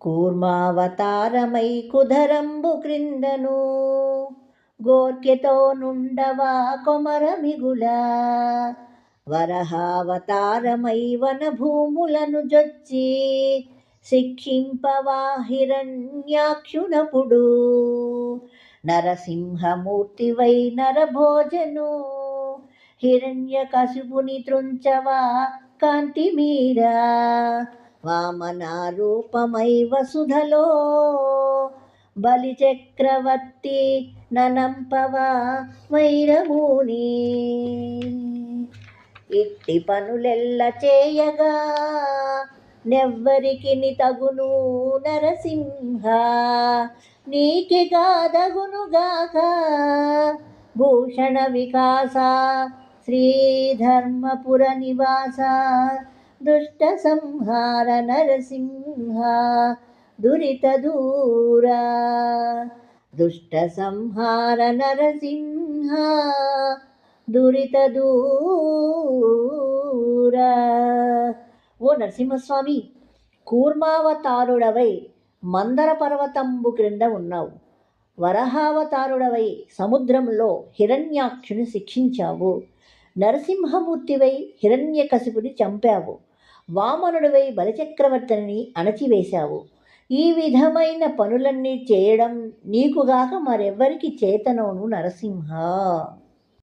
కూర్మావతారమై కుధరంబు క్రిందను గోర్కెతో నుండవా కొమర మిగుల వరహావతారమై వనభూములను జొచ్చి శిక్షింపవా హిరణ్యాక్షునపుడు నరసింహమూర్తివై నరభోజను హిరణ్యకశిపుని త్రుంచవా కాంతిమీరా వామన రూపమై వసుధలో బలిచక్రవర్తి ననంపవా వైరముని ఇట్టి పనులెల్ల చేయగా నెవ్వరికి తగును నరసింహ నీకెగాదగునుగాక భూషణ వికాస శ్రీధర్మపుర నివాస దుష్ట సంహార నరసింహ దురిత దూర దుష్ట సంహార నరసింహ దురిత దూర. ఓ నరసింహస్వామి, కూర్మావతారుడవై మందర పర్వతంబు క్రింద ఉన్నావు. వరహావతారుడవై సముద్రంలో హిరణ్యాక్షుని శిక్షించావు. నరసింహమూర్తివై హిరణ్యకశిపుని చంపావు. వామనుడివై బలిచక్రవర్తిని అణచివేశావు. ఈ విధమైన పనులన్నీ చేయడం నీకుగాక మరెవ్వరికి చేతనోను నరసింహ.